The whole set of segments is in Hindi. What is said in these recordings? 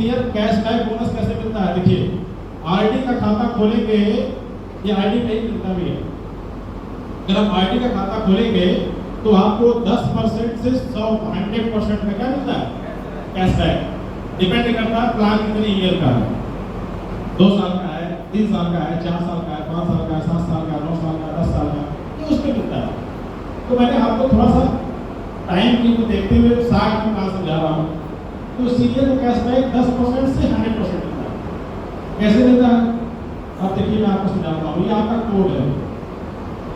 ईयर कैशबैक बोनस कैसे मिलता है? देखिए, आरडी का खाता खोलेंगे, ये आरडी नहीं मिलता भी है। अगर आप आरडी का खाता खोलेंगे तो आपको 10% से 100% का क्या मिलता है? कैशबैक। डिपेंड करता है प्लान कितने ईयर का है, 2 साल का है, 3 साल का है, 4 साल का है, 5 साल का है, 7 साल का, 9 साल का, 10 साल का, ये उसमें मिलता है। तो मैंने आपको थोड़ा सा टाइम की को देखते हुए 60 में कहाँ समझा रहा हूँ। तो सीनियर को कैशबैक 10% से 100% मिलता है। कैसे मिलता है? अब देखिए, मैं आपको समझाता हूँ। ये आपका कोड है,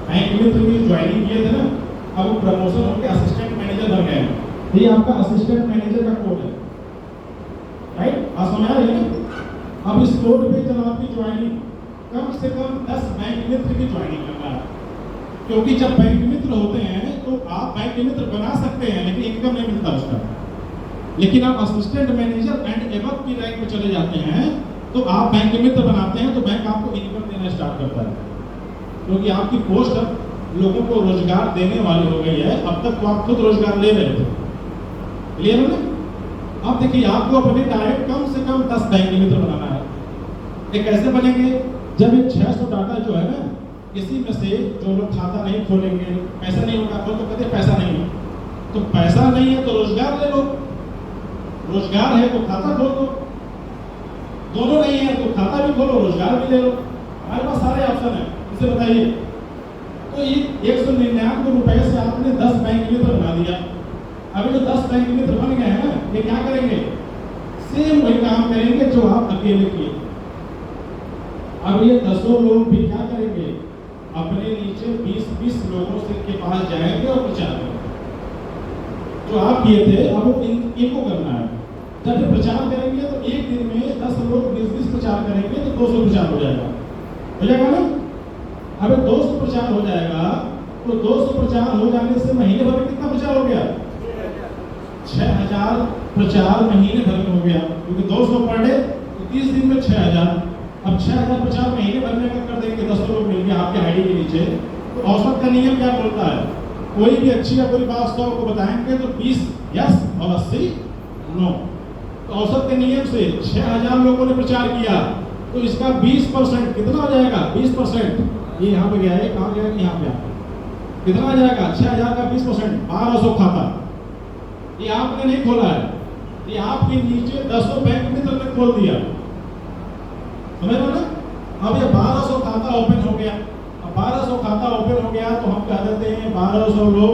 बैंक मित्र की ज्वाइनिंग किए थे ना, अब वो प्रमोशन होकर असिस्टेंट मैनेजर बन गए। ये आपका असिस्टेंट मैनेजर का कोड है, राइट? आप समझ रहे हैं? अब इस कोड पे जब आपकी ज्वाइनिंग कम से कम 10 बैंक मित्र की ज्वाइनिंग करना है, क्योंकि जब बैंक मित्र होते हैं तो आप बैंक मित्र बना सकते हैं लेकिन इनकम नहीं मिलता उसका। लेकिन आप असिस्टेंट मैनेजर एंड एबव की रैंक पे चले जाते हैं तो आप बैंक मित्र बनाते हैं तो बैंक आपको इनकम देना स्टार्ट करता है, क्योंकि आपकी पोस्ट अब लोगों को रोजगार देने वाली हो गई है। अब तक तो आप खुद रोजगार ले रहे थे, क्लियर है ना? अब देखिए, आपको अपने डायरेक्ट कम से कम 10 बैंक मित्र बनाना है। ये कैसे बनेंगे? जब ये 600 डाटा जो है ना, इसी में से जो लोग खाता नहीं खोलेंगे, पैसा नहीं होगा, तो कहते पैसा नहीं है, तो पैसा नहीं है तो रोजगार ले लो, रोजगार है तो खाता खोल दो, दोनों नहीं है तो खाता भी खोलो, रोजगार भी ले लो। हमारे पास सारे ऑप्शन है, इसे बताइए। तो ये 199 रुपए से आपने 10 बैंक मित्र बना दिया। अभी जो 10 बैंक मित्र बन गए हैं ना, ये क्या करेंगे? सेम वही काम करेंगे जो आप अकेले किए। अब ये 10 लोग भी क्या करेंगे? अपने नीचे 20-20 लोगों से के पास जाएंगे और प्रचार करेंगे जो आप किए थे। अब वो इनको करना है। जब ये प्रचार करेंगे तो एक दिन में 10 लोग 20-20 प्रचार करेंगे तो 200 प्रचार हो जाएगा ना? अब 200 प्रचार हो जाएगा तो 200 प्रचार हो जाने से महीने भर में कितना प्रचार हो गया? 6000 प्रचार महीने भर में हो गया, क्योंकि 200 पर डे तो 30 दिन में 6000। अब 6000 प्रचार महीने भर में कर देंगे, 10 लोग मिलकर आपके आईडी के नीचे। तो औसत का नियम क्या बोलता है? कोई भी अच्छी या बुरी बात 100 को बताएंगे तो 20 यस और 80 नो। तो औसत के नियम से 6000 लोगों ने प्रचार किया तो इसका 20% कितना हो जाएगा? 20% ये यहाँ पे गया है, कहाँ गया? यहाँ पे कितना आ जाएगा? 6000 का 20% 1200 खाता। ये आपने नहीं खोला है, ये आपके नीचे 10 बैंक मित्र ने खोल दिया, समझ रहे हो ना? अब ये 1200 खाता ओपन हो गया। अब 1200 खाता ओपन हो गया तो हम कह देते हैं 1200 लोग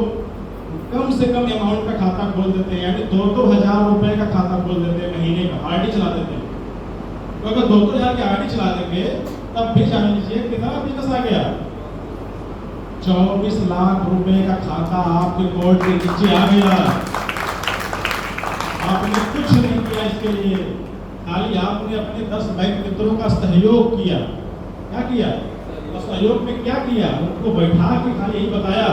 कम से कम अमाउंट का खाता खोल देते हैं, यानी 2-2 हजार रुपए का खाता खोल देते हैं महीने का, आरडी चला देते हैं। तो अगर 2-2 हजार की आरडी चला देंगे तब भी जान लीजिए कितना बिजनेस आ गया? 24 लाख रुपए का खाता आपके बोर्ड के नीचे आ गया। आपने कुछ नहीं किया इसके लिए, खाली आपने अपने 10 बैंक मित्रों का सहयोग किया। क्या किया? और सहयोग में क्या किया? उनको बैठा के खाली यही बताया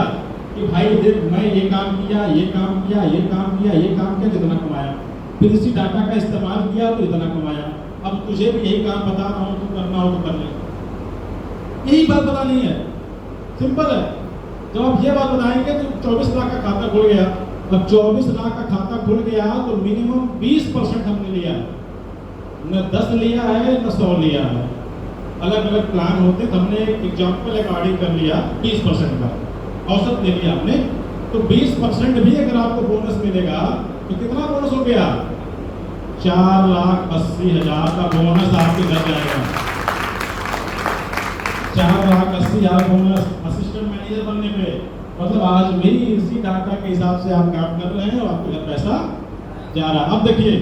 कि भाई देख, मैं ये काम किया, ये काम किया, ये काम किया, ये काम किया, कितना कमाया, फिर इसी डाटा का इस्तेमाल किया तो इतना कमाया। अब तुझे भी यही काम बता रहा हूँ, तो करना हो तो कर ले। यही बात बतानी है, सिंपल है। जब आप ये बात बताएंगे तो 24 लाख का खाता खुल गया। अब 24 लाख का खाता खुल गया तो मिनिमम 20% हमने लिया, न 10 लिया है न 100 लिया है। अलग अलग प्लान होते, हमने एग्जाम्पल एक आरडी कर लिया 20% का, औसत ले लिया आपने। तो 20% भी अगर आपको बोनस मिलेगा तो कितना बोनस हो गया? 4,80,000 का बोनस आपके घर जाएगा। 4,80,000 बोनस असिस्टेंट मैनेजर बनने पे। मतलब आज भी इसी डाटा के हिसाब से आप काम कर रहे हैं और आपको पैसा जा रहा है। अब देखिए,